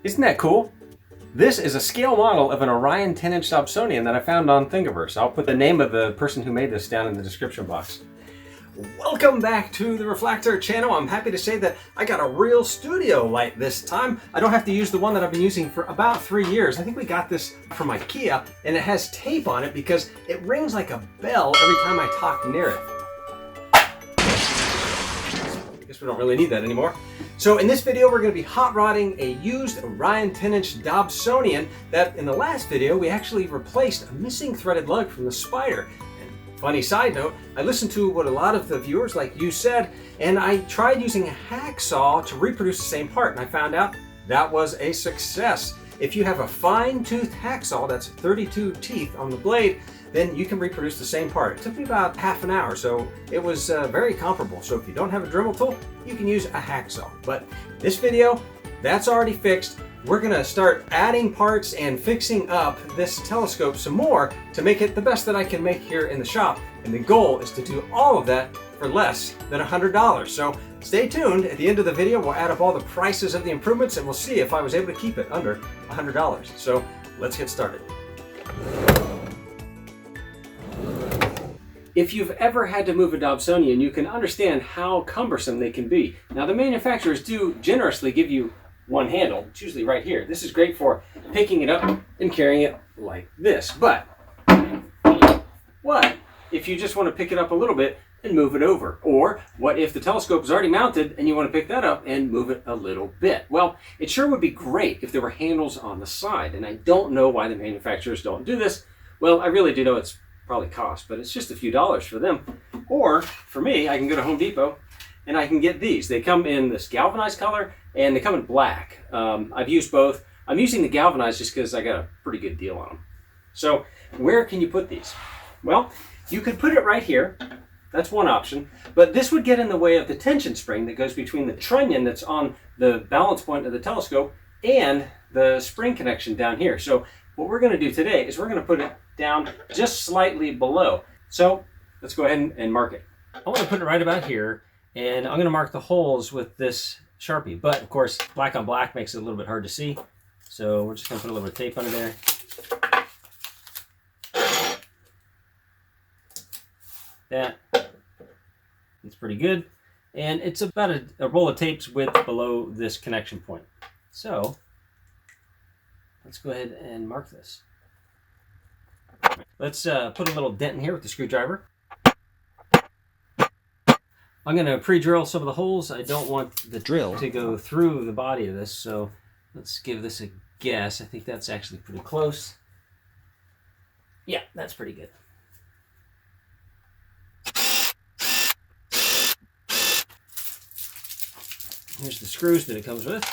Isn't that cool? This is a scale model of an Orion 10-inch Dobsonian that I found on Thingiverse. I'll put the name of the person who made this down in the description box. Welcome back to the Reflector channel. I'm happy to say that I got a real studio light this time. I don't have to use the one that I've been using for about 3 years. I think we got this from IKEA, and it has tape on it because it rings like a bell every time I talk near it. I guess we don't really need that anymore. So in this video, we're going to be hot rodding a used Orion 10-inch Dobsonian that in the last video, we actually replaced a missing threaded lug from the Spider. And funny side note, I listened to what a lot of the viewers like you said, and I tried using a hacksaw to reproduce the same part, and I found out that was a success. If you have a fine-toothed hacksaw that's 32 teeth on the blade, then you can reproduce the same part. It took me about half an hour, so it was very comparable. So if you don't have a Dremel tool, you can use a hacksaw. But this video, that's already fixed. We're gonna start adding parts and fixing up this telescope some more to make it the best that I can make here in the shop. And the goal is to do all of that for less than $100. So stay tuned. At the end of the video, we'll add up all the prices of the improvements and we'll see if I was able to keep it under $100. So let's get started. If you've ever had to move a Dobsonian, you can understand how cumbersome they can be. Now, the manufacturers do generously give you one handle. It's usually right here. This is great for picking it up and carrying it like this. But what if you just want to pick it up a little bit and move it over? Or what if the telescope is already mounted and you want to pick that up and move it a little bit? Well, it sure would be great if there were handles on the side. And I don't know why the manufacturers don't do this. Well, I really do know it's probably cost, but it's just a few dollars for them. Or for me, I can go to Home Depot and I can get these. They come in this galvanized color and they come in black. I've used both. I'm using the galvanized just because I got a pretty good deal on them. So where can you put these? Well, you could put it right here. That's one option, but this would get in the way of the tension spring that goes between the trunnion that's on the balance point of the telescope and the spring connection down here. So what we're going to do today is we're going to put it down just slightly below. So let's go ahead and mark it. I want to put it right about here, and I'm going to mark the holes with this Sharpie. But of course, black on black makes it a little bit hard to see. So we're just going to put a little bit of tape under there. That's pretty good. And it's about a roll of tape's width below this connection point. So let's go ahead and mark this. Let's put a little dent in here with the screwdriver. I'm going to pre-drill some of the holes. I don't want the drill to go through the body of this, so let's give this a guess. I think that's actually pretty close. Yeah, that's pretty good. Here's the screws that it comes with.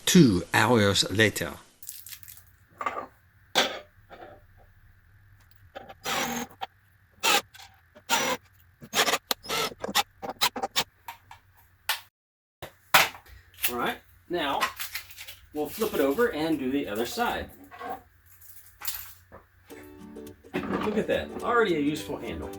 2 hours later. All right, now we'll flip it over and do the other side. Look at that, already a useful handle.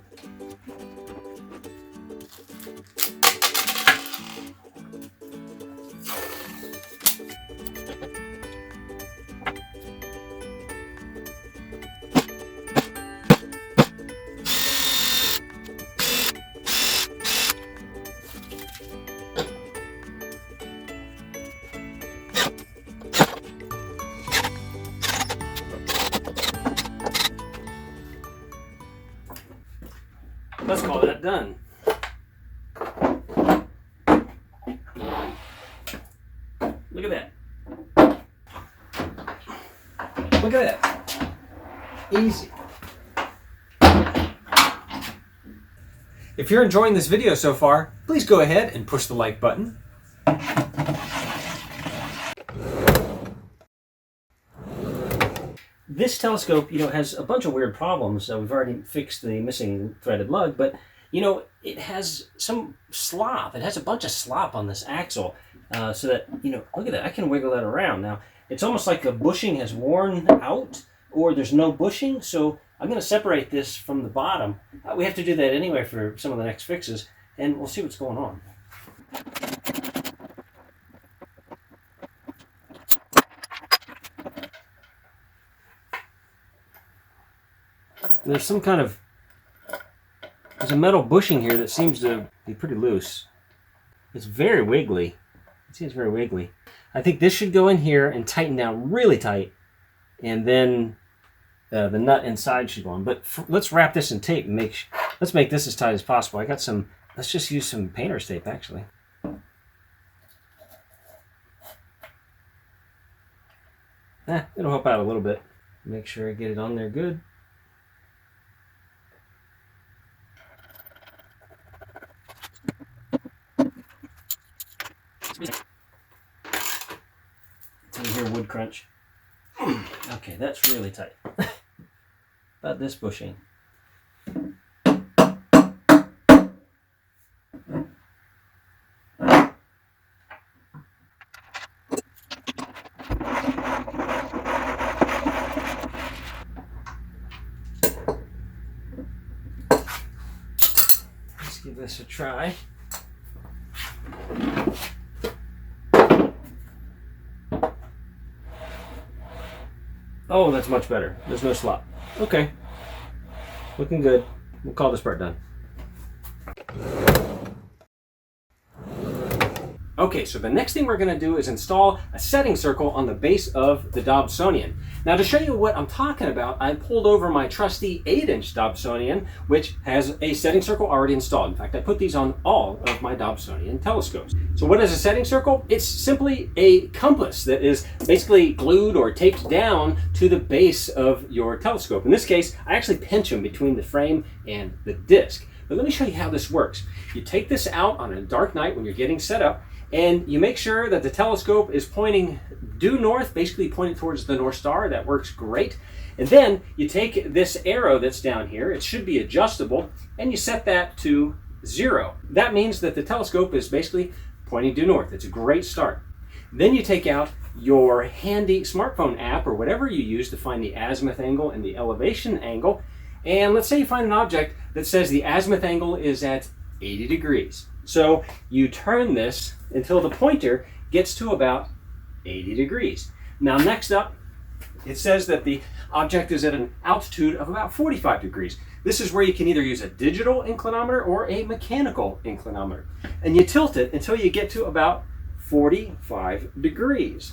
Let's call that done. Look at that. Look at that. Easy. If you're enjoying this video so far, please go ahead and push the like button. This telescope, has a bunch of weird problems. We've already fixed the missing threaded lug, but, it has some slop. It has a bunch of slop on this axle, so that, look at that. I can wiggle that around. Now, it's almost like the bushing has worn out, or there's no bushing, so I'm going to separate this from the bottom. We have to do that anyway for some of the next fixes, and we'll see what's going on. there's some kind of, there's a metal bushing here that seems to be pretty loose. It's very wiggly. You can see it's very wiggly. I think this should go in here and tighten down really tight, and then the nut inside should go on. But let's wrap this in tape and let's make this as tight as possible. I got some, let's just use some painter's tape actually. It'll help out a little bit. Make sure I get it on there good. Can you hear wood crunch? Okay, that's really tight. About this bushing. Let's give this a try. Oh, that's much better. There's no slop. Okay. Looking good. We'll call this part done. Okay, so the next thing we're going to do is install a setting circle on the base of the Dobsonian. Now, to show you what I'm talking about, I pulled over my trusty 8-inch Dobsonian, which has a setting circle already installed. In fact, I put these on all of my Dobsonian telescopes. So what is a setting circle? It's simply a compass that is basically glued or taped down to the base of your telescope. In this case, I actually pinch them between the frame and the disc. But let me show you how this works. You take this out on a dark night when you're getting set up, and you make sure that the telescope is pointing due north, basically pointing towards the North Star. That works great. And then you take this arrow that's down here, it should be adjustable, and you set that to 0. That means that the telescope is basically pointing due north. It's a great start. Then you take out your handy smartphone app or whatever you use to find the azimuth angle and the elevation angle. And let's say you find an object that says the azimuth angle is at 80 degrees. So you turn this until the pointer gets to about 80 degrees. Now next up, it says that the object is at an altitude of about 45 degrees. This is where you can either use a digital inclinometer or a mechanical inclinometer. And you tilt it until you get to about 45 degrees.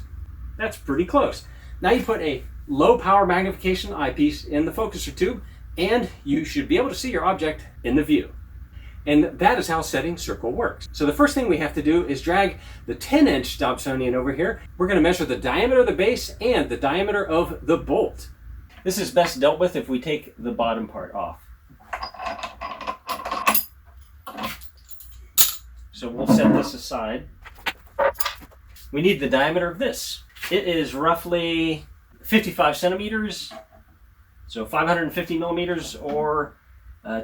That's pretty close. Now you put a low power magnification eyepiece in the focuser tube, and you should be able to see your object in the view. And that is how setting circle works. So the first thing we have to do is drag the 10-inch Dobsonian over here. We're going to measure the diameter of the base and the diameter of the bolt. This is best dealt with if we take the bottom part off. So we'll set this aside. We need the diameter of this. It is roughly 55 centimeters, so 550 millimeters, or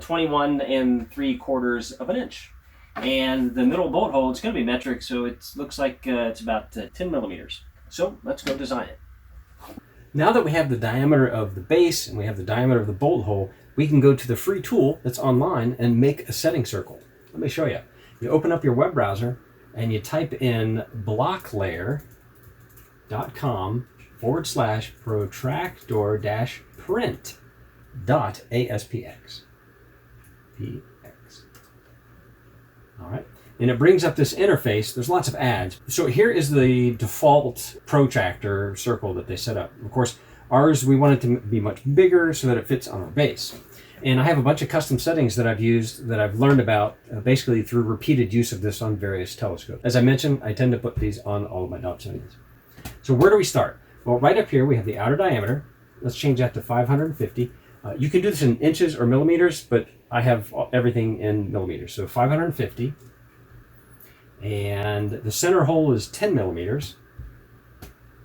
21 3/4 of an inch. And the middle bolt hole, it's going to be metric, so it looks like it's about 10 millimeters. So let's go design it. Now that we have the diameter of the base and we have the diameter of the bolt hole, we can go to the free tool that's online and make a setting circle. Let me show you. You open up your web browser and you type in blocklayer.com/protractor-print.aspx. All right, and it brings up this interface. There's lots of ads. So here is the default protractor circle that they set up. Of course, ours, we want it to be much bigger so that it fits on our base. And I have a bunch of custom settings that I've used, that I've learned about basically through repeated use of this on various telescopes. As I mentioned, I tend to put these on all of my Dobsonians. So where do we start? Well, right up here we have the outer diameter. Let's change that to 550. You can do this in inches or millimeters, but I have everything in millimeters. So 550. And the center hole is 10 millimeters.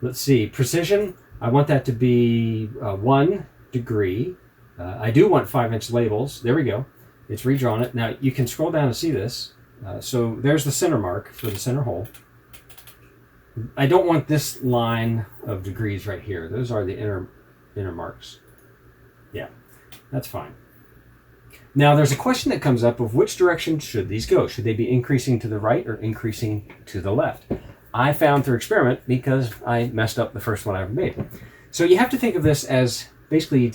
Let's see, precision, I want that to be 1 degree. I do want 5-inch labels. There we go. It's redrawn it. Now you can scroll down and see this. So there's the center mark for the center hole. I don't want this line of degrees right here. Those are the inner marks. Yeah, that's fine. Now there's a question that comes up of which direction should these go? Should they be increasing to the right or increasing to the left? I found through experiment, because I messed up the first one I ever made. So you have to think of this as basically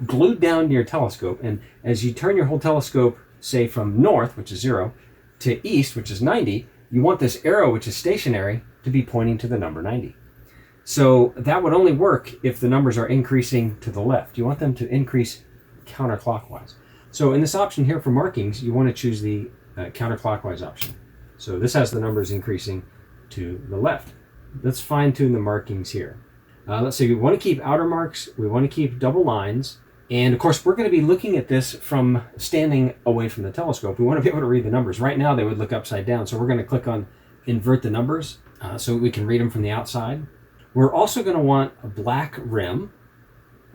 glued down to your telescope, and as you turn your whole telescope, say from north, which is 0, to east, which is 90, you want this arrow, which is stationary, to be pointing to the number 90. So that would only work if the numbers are increasing to the left. You want them to increase counterclockwise. So in this option here for markings, you want to choose the counterclockwise option. So this has the numbers increasing to the left. Let's fine tune the markings here. Let's say we want to keep outer marks, we want to keep double lines, and of course we're going to be looking at this from standing away from the telescope. We want to be able to read the numbers. Right now they would look upside down, so we're going to click on invert the numbers so we can read them from the outside. We're also going to want a black rim.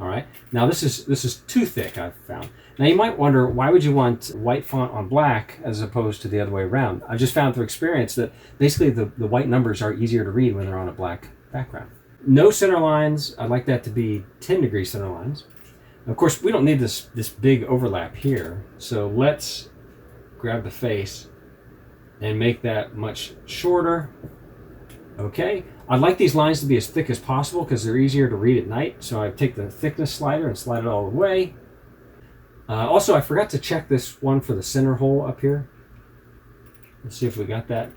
All right. Now this is too thick, I've found. Now you might wonder, why would you want white font on black as opposed to the other way around? I've just found through experience that basically the white numbers are easier to read when they're on a black background. No center lines. I'd like that to be 10-degree center lines. Of course, we don't need this big overlap here. So let's grab the face and make that much shorter. Okay. I'd like these lines to be as thick as possible because they're easier to read at night. So I take the thickness slider and slide it all the way. Also, I forgot to check this one for the center hole up here. Let's see if we got that.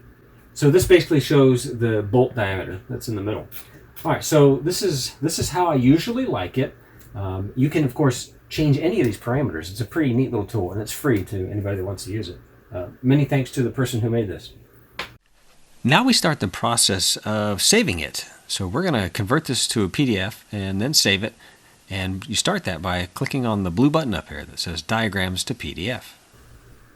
So this basically shows the bolt diameter that's in the middle. All right, so this is how I usually like it. You can, of course, change any of these parameters. It's a pretty neat little tool, and it's free to anybody that wants to use it. Many thanks to the person who made this. Now we start the process of saving it. So we're going to convert this to a PDF and then save it. And you start that by clicking on the blue button up here that says Diagrams to PDF.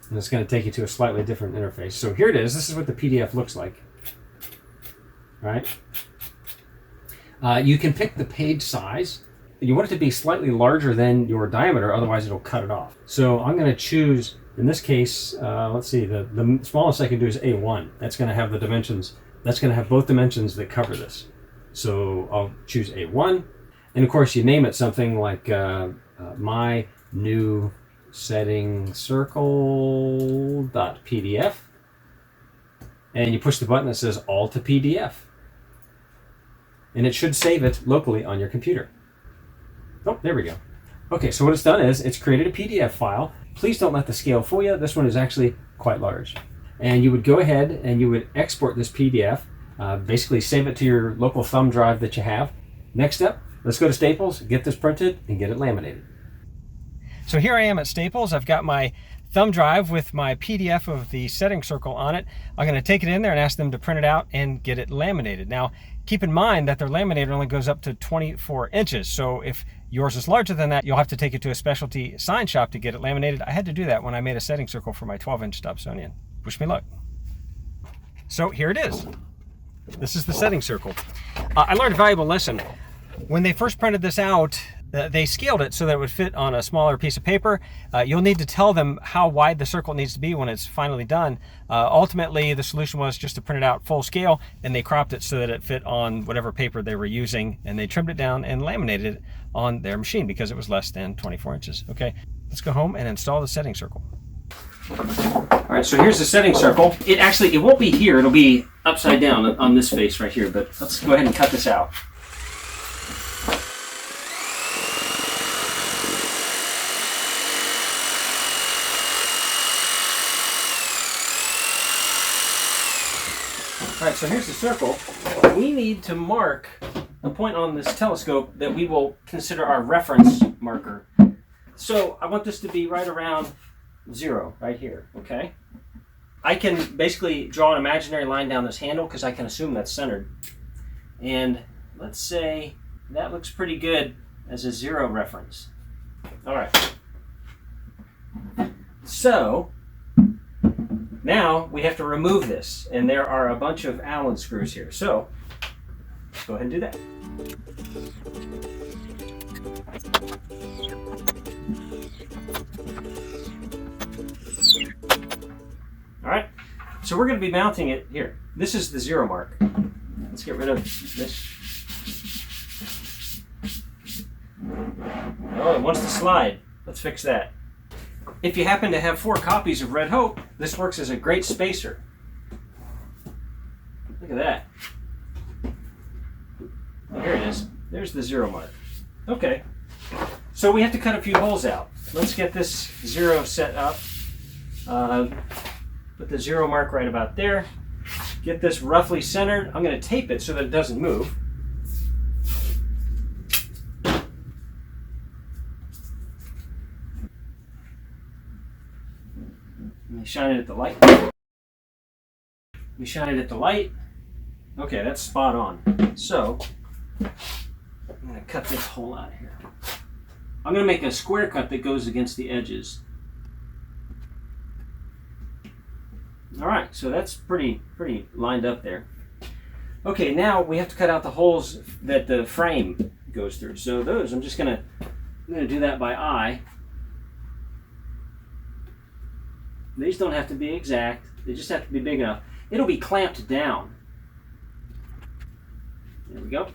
And it's going to take you to a slightly different interface. So here it is. This is what the PDF looks like. All right. You can pick the page size. You want it to be slightly larger than your diameter, otherwise it'll cut it off. So I'm going to choose, in this case, let's see, the smallest I can do is A1. That's going to have the dimensions. That's going to have both dimensions that cover this. So I'll choose A1. And of course, you name it something like my new setting circle.pdf. And you push the button that says all to PDF. And it should save it locally on your computer. Oh, there we go. Okay, so what it's done is it's created a PDF file. Please don't let the scale fool you. This one is actually quite large. And you would go ahead and you would export this PDF, basically save it to your local thumb drive that you have. Next up, let's go to Staples, get this printed, and get it laminated. So here I am at Staples. I've got my thumb drive with my PDF of the setting circle on it. I'm going to take it in there and ask them to print it out and get it laminated. Now, keep in mind that their laminator only goes up to 24 inches. So if yours is larger than that, you'll have to take it to a specialty sign shop to get it laminated. I had to do that when I made a setting circle for my 12-inch Dobsonian. Wish me luck. So here it is. This is the setting circle. I learned a valuable lesson. When they first printed this out, they scaled it so that it would fit on a smaller piece of paper. You'll need to tell them how wide the circle needs to be when it's finally done. Ultimately, the solution was just to print it out full scale, and they cropped it so that it fit on whatever paper they were using, and they trimmed it down and laminated it on their machine because it was less than 24 inches. Okay, let's go home and install the setting circle. All right, so here's the setting circle. It won't be here. It'll be upside down on this face right here, but let's go ahead and cut this out. All right, so here's the circle. We need to mark a point on this telescope that we will consider our reference marker. So I want this to be right around 0, right here, okay? I can basically draw an imaginary line down this handle because I can assume that's centered. And let's say that looks pretty good as a 0 reference. All right. So now we have to remove this, and there are a bunch of Allen screws here. So let's go ahead and do that. All right, so we're going to be mounting it here. This is the 0 mark. Let's get rid of this. Oh, it wants to slide. Let's fix that. If you happen to have 4 copies of Red Hope, this works as a great spacer. Look at that. Oh, here it is. There's the 0 mark. Okay. So we have to cut a few holes out. Let's get this 0 set up. Put the 0 mark right about there. Get this roughly centered. I'm going to tape it so that it doesn't move. Let me shine it at the light. Let me shine it at the light. Okay, that's spot on. So, I'm going to cut this hole out of here. I'm going to make a square cut that goes against the edges. All right, so that's pretty lined up there. Okay, now we have to cut out the holes that the frame goes through. So those, I'm going to do that by eye. These don't have to be exact. They just have to be big enough. It'll be clamped down. There we go.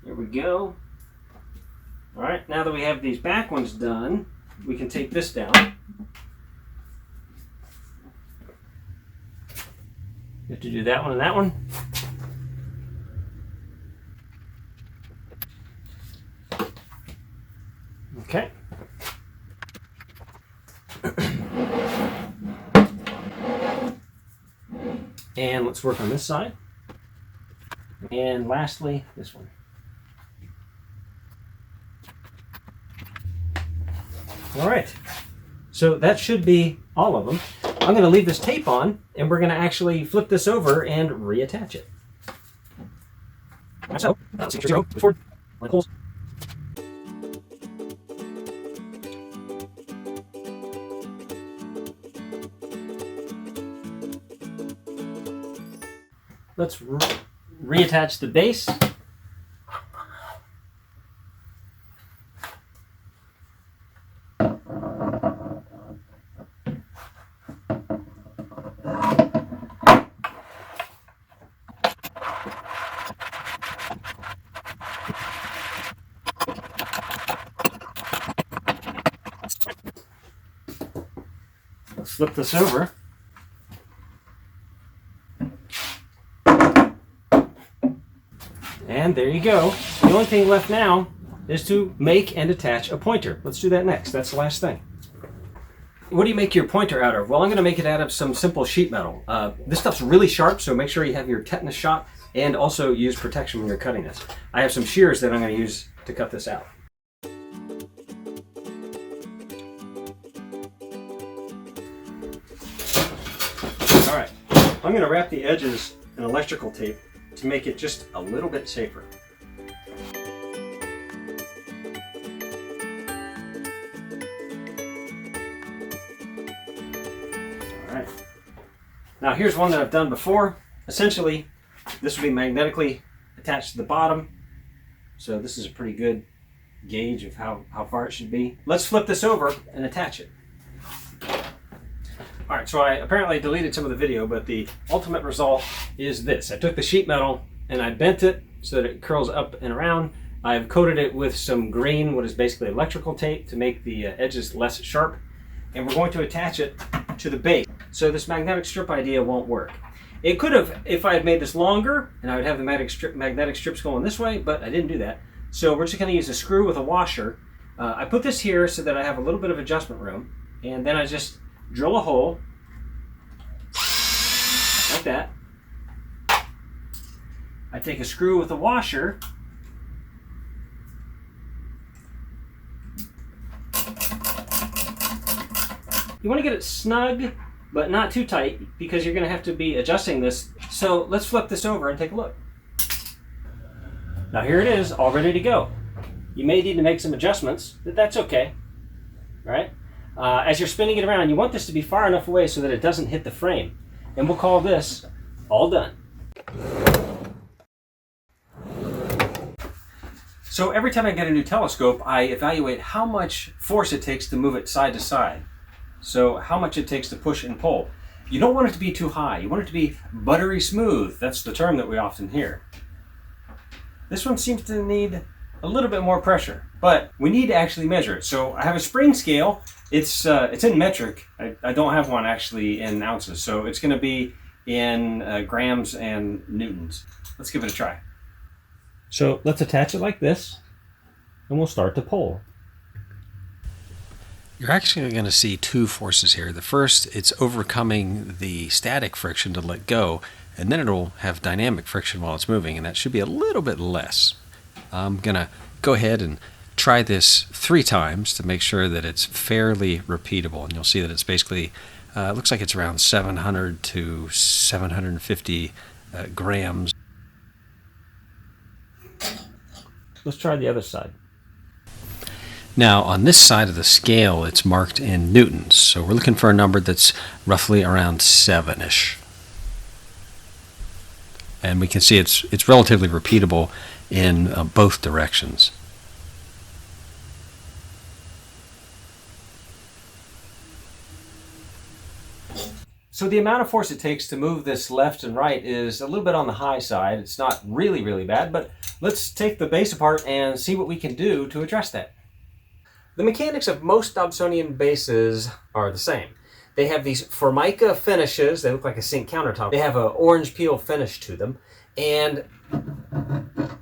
There we go. All right, now that we have these back ones done, we can take this down. You have to do that one and that one. Okay. And let's work on this side. And lastly, this one. All right. So that should be all of them. I'm going to leave this tape on, and we're going to actually flip this over and reattach it. So, let's see, 0, forward, like holes. Let's reattach the base. Let's flip this over. And there you go. The only thing left now is to make and attach a pointer. Let's do that next. That's the last thing. What do you make your pointer out of? Well, I'm going to make it out of some simple sheet metal. This stuff's really sharp, so make sure you have your tetanus shot and also use protection when you're cutting this. I have some shears that I'm going to use to cut this out. All right, I'm going to wrap the edges in electrical tape to make it just a little bit safer. All right. Now here's one that I've done before. Essentially, this will be magnetically attached to the bottom. So this is a pretty good gauge of how far it should be. Let's flip this over and attach it. All right, so I apparently deleted some of the video, but the ultimate result is this. I took the sheet metal and I bent it so that it curls up and around. I've coated it with some green, what is basically electrical tape, to make the edges less sharp. And we're going to attach it to the base. So this magnetic strip idea won't work. It could have if I had made this longer and I would have the magnetic strips going this way, but I didn't do that. So we're just going to use a screw with a washer. I put this here so that I have a little bit of adjustment room, and then I just drill a hole like that. I take a screw with a washer, you want to get it snug but not too tight because you're going to have to be adjusting this. So let's flip this over and take a look. Now here it is, all ready to go. You may need to make some adjustments, but that's okay. All right? As you're spinning it around, you want this to be far enough away so that it doesn't hit the frame. And we'll call this all done. So every time I get a new telescope, I evaluate how much force it takes to move it side to side. So how much it takes to push and pull. You don't want it to be too high. You want it to be buttery smooth. That's the term that we often hear. This one seems to need a little bit more pressure, but we need to actually measure it. So I have a spring scale. It's in metric. I don't have one actually in ounces, so it's going to be in grams and newtons. Let's give it a try. So let's attach it like this, and we'll start to pull. You're actually going to see two forces here. The first, it's overcoming the static friction to let go, and then it'll have dynamic friction while it's moving, and that should be a little bit less. I'm going to go ahead and try this 3 times to make sure that it's fairly repeatable, and you'll see that it's basically, looks like it's around 700 to 750 grams. Let's try the other side. Now, on this side of the scale, it's marked in newtons, so we're looking for a number that's roughly around 7-ish. And we can see it's relatively repeatable in both directions. So the amount of force it takes to move this left and right is a little bit on the high side. It's not really, really bad, but let's take the base apart and see what we can do to address that. The mechanics of most Dobsonian bases are the same. They have these formica finishes. They look like a sink countertop. They have an orange peel finish to them. And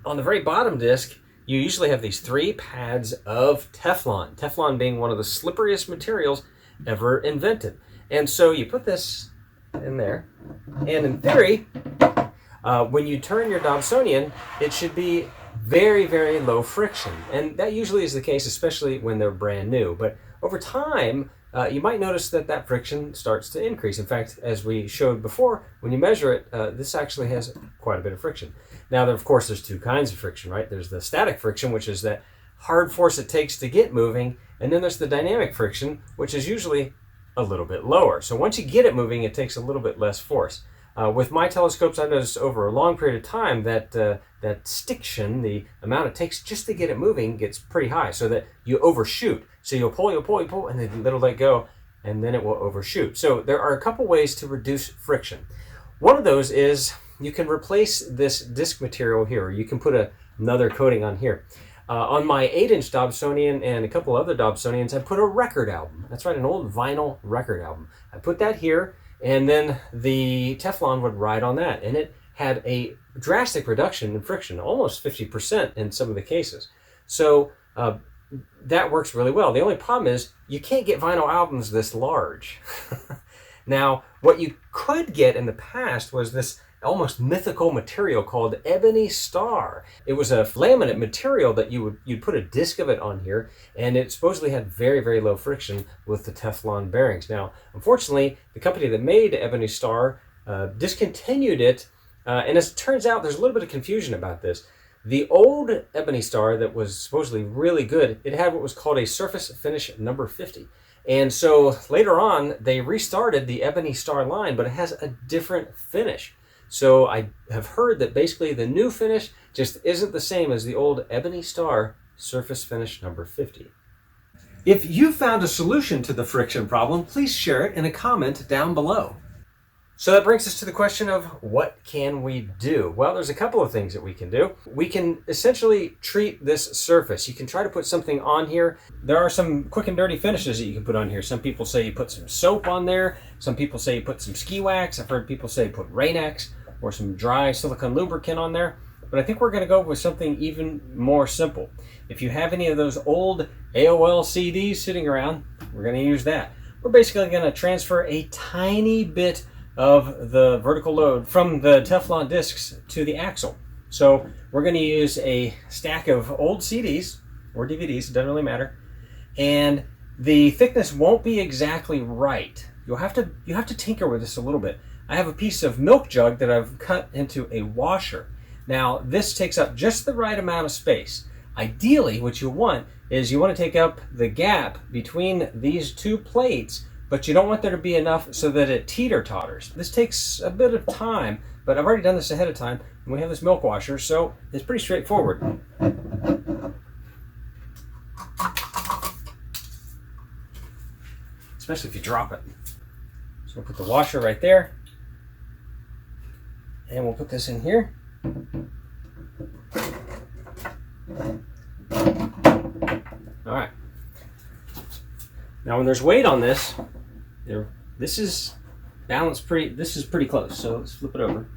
on the very bottom disc, you usually have these 3 pads of Teflon. Teflon being one of the slipperiest materials ever invented. And so you put this in there, and in theory, when you turn your Dobsonian, it should be very, very low friction. And that usually is the case, especially when they're brand new. But over time, you might notice that that friction starts to increase. In fact, as we showed before, when you measure it, this actually has quite a bit of friction. Now, of course, there's 2 kinds of friction, right? There's the static friction, which is that hard force it takes to get moving. And then there's the dynamic friction, which is usually a little bit lower. So once you get it moving, it takes a little bit less force. With my telescopes, I've noticed over a long period of time that that stiction, the amount it takes just to get it moving, gets pretty high, so that you overshoot. So you'll pull, and then it'll let go, and then it will overshoot. So there are a couple ways to reduce friction. One of those is you can replace this disc material here, or you can put another coating on here. On my 8-inch Dobsonian and a couple other Dobsonians, I put a record album. That's right, an old vinyl record album. I put that here, and then the Teflon would ride on that. And it had a drastic reduction in friction, almost 50% in some of the cases. So that works really well. The only problem is you can't get vinyl albums this large. Now, what you could get in the past was this almost mythical material called ebony star. It was a laminate material that you'd put a disc of it on here, and it supposedly had very, very low friction with the Teflon bearings. Now, unfortunately, the company that made ebony star discontinued it, and as it turns out, there's a little bit of confusion about this. The old ebony star that was supposedly really good, it had what was called a surface finish number 50. And so later on, they restarted the ebony star line, but it has a different finish. So I have heard that basically the new finish just isn't the same as the old ebony star surface finish number 50. If you found a solution to the friction problem, please share it in a comment down below. So that brings us to the question of what can we do? Well, there's a couple of things that we can do. We can essentially treat this surface. You can try to put something on here. There are some quick and dirty finishes that you can put on here. Some people say you put some soap on there. Some people say you put some ski wax. I've heard people say put Rain-X or some dry silicone lubricant on there. But I think we're going to go with something even more simple. If you have any of those old AOL CDs sitting around, we're going to use that. We're basically going to transfer a tiny bit of the vertical load from the Teflon discs to the axle. So we're going to use a stack of old CDs or DVDs, it doesn't really matter, and the thickness won't be exactly right. You have to tinker with this a little bit. I have a piece of milk jug that I've cut into a washer. Now this takes up just the right amount of space. Ideally, what you want is you want to take up the gap between these 2 plates, but you don't want there to be enough so that it teeter-totters. This takes a bit of time, but I've already done this ahead of time, and we have this milk washer, so it's pretty straightforward. Especially if you drop it. So we'll put the washer right there, and we'll put this in here. All right. Now when there's weight on this, this is balanced this is pretty close, so let's flip it over.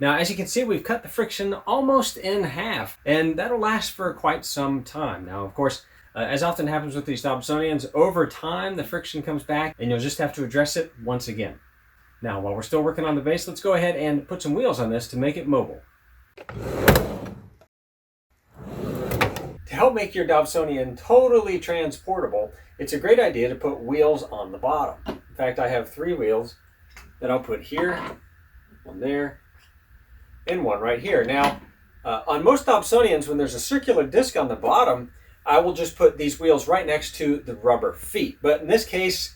Now, as you can see, we've cut the friction almost in half, and that'll last for quite some time. Now, of course, as often happens with these Dobsonians, over time the friction comes back, and you'll just have to address it once again. Now, while we're still working on the base, let's go ahead and put some wheels on this to make it mobile. To help make your Dobsonian totally transportable, it's a great idea to put wheels on the bottom. In fact, I have 3 wheels that I'll put here, one there, and one right here. Now, on most Dobsonians, when there's a circular disc on the bottom, I will just put these wheels right next to the rubber feet. But in this case,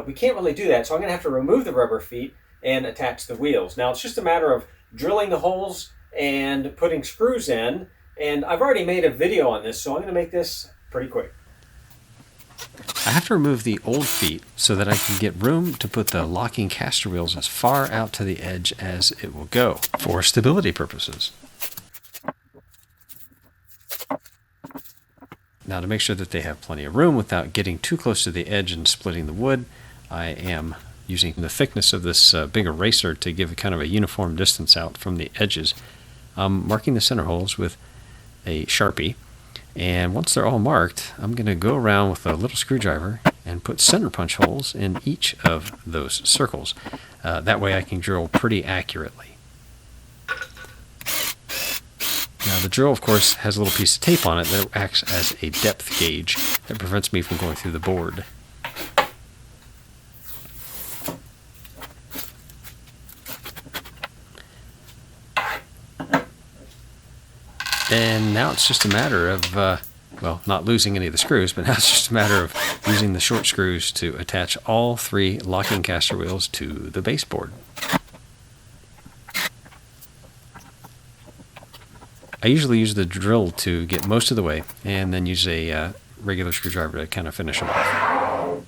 we can't really do that, so I'm going to have to remove the rubber feet and attach the wheels. Now, it's just a matter of drilling the holes and putting screws in, and I've already made a video on this, so I'm going to make this pretty quick. I have to remove the old feet so that I can get room to put the locking caster wheels as far out to the edge as it will go for stability purposes. Now, to make sure that they have plenty of room without getting too close to the edge and splitting the wood, I am using the thickness of this big eraser to give a kind of a uniform distance out from the edges. I'm marking the center holes with a Sharpie, and once they're all marked, I'm going to go around with a little screwdriver and put center punch holes in each of those circles. That way I can drill pretty accurately. Now, the drill, of course, has a little piece of tape on it that acts as a depth gauge that prevents me from going through the board. And now it's just a matter of, well, not losing any of the screws, but now it's just a matter of using the short screws to attach all 3 locking caster wheels to the baseboard. I usually use the drill to get most of the way, and then use a regular screwdriver to kind of finish them off.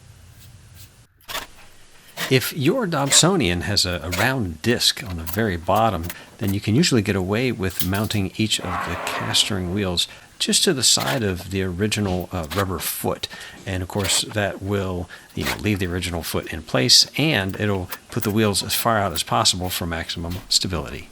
If your Dobsonian has a round disc on the very bottom, then you can usually get away with mounting each of the castering wheels just to the side of the original rubber foot. And of course, that will leave the original foot in place, and it'll put the wheels as far out as possible for maximum stability.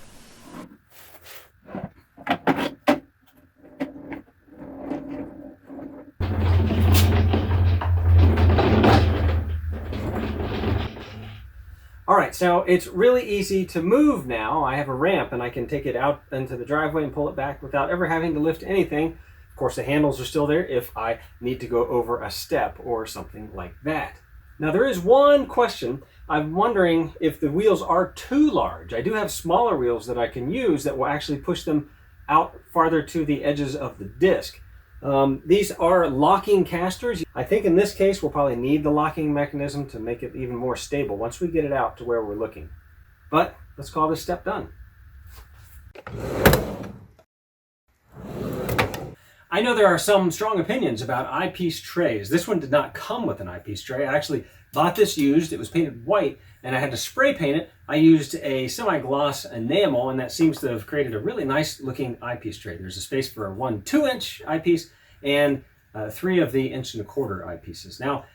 Alright, so it's really easy to move now. I have a ramp and I can take it out into the driveway and pull it back without ever having to lift anything. Of course, the handles are still there if I need to go over a step or something like that. Now, there is one question. I'm wondering if the wheels are too large. I do have smaller wheels that I can use that will actually push them out farther to the edges of the disc. These are locking casters. I think in this case we'll probably need the locking mechanism to make it even more stable once we get it out to where we're looking. But let's call this step done. I know there are some strong opinions about eyepiece trays. This one did not come with an eyepiece tray. I actually bought this used. It was painted white and I had to spray paint it. I used a semi-gloss enamel, and that seems to have created a really nice looking eyepiece tray. There's a space for one 2-inch eyepiece and 3 of the 1 1/4 eyepieces. Now,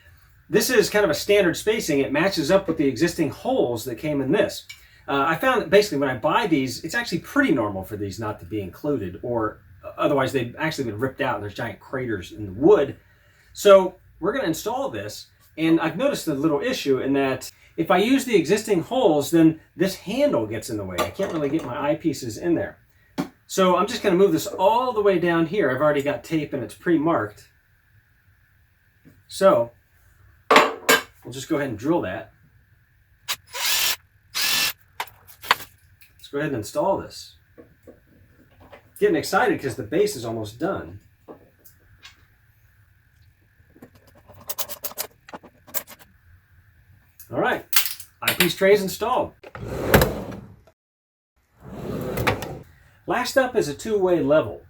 this is kind of a standard spacing. It matches up with the existing holes that came in this. I found that basically when I buy these, it's actually pretty normal for these not to be included, or otherwise they've actually been ripped out and there's giant craters in the wood. So we're going to install this, and I've noticed a little issue in that if I use the existing holes, then this handle gets in the way. I can't really get my eyepieces in there. So I'm just going to move this all the way down here. I've already got tape and it's pre-marked. So we'll just go ahead and drill that. Let's go ahead and install this. Getting excited because the base is almost done. All right, eyepiece tray is installed. Last up is a two-way level.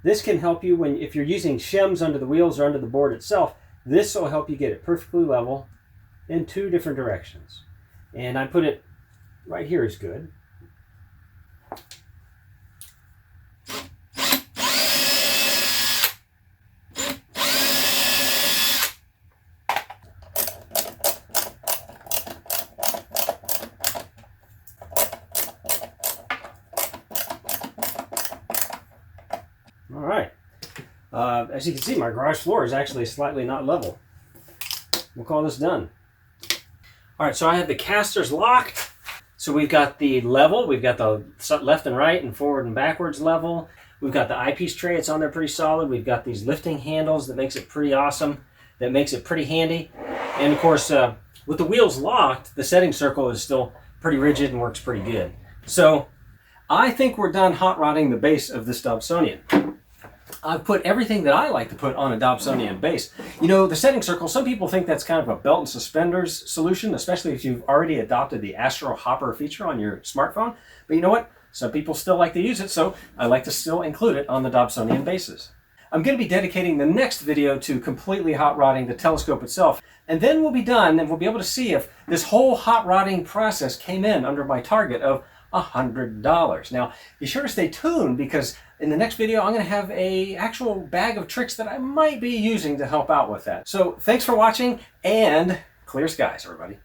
This can help you if you're using shims under the wheels or under the board itself. This will help you get it perfectly level in 2 different directions. And I put it right here is good. as you can see, my garage floor is actually slightly not level. We'll call this done. All right, so I have the casters locked. So we've got the level, we've got the left and right and forward and backwards level. We've got the eyepiece tray, it's on there pretty solid. We've got these lifting handles that makes it pretty awesome, that makes it pretty handy. And of course, with the wheels locked, the setting circle is still pretty rigid and works pretty good. So I think we're done hot rodding the base of this Dobsonian. I've put everything that I like to put on a Dobsonian base. You know, the setting circle, some people think that's kind of a belt and suspenders solution, especially if you've already adopted the Astro Hopper feature on your smartphone. But you know what? Some people still like to use it, so I like to still include it on the Dobsonian bases. I'm going to be dedicating the next video to completely hot rodding the telescope itself. And then we'll be done and we'll be able to see if this whole hot rodding process came in under my target of $100. Now, be sure to stay tuned because in the next video, I'm going to have an actual bag of tricks that I might be using to help out with that. So thanks for watching and clear skies, everybody.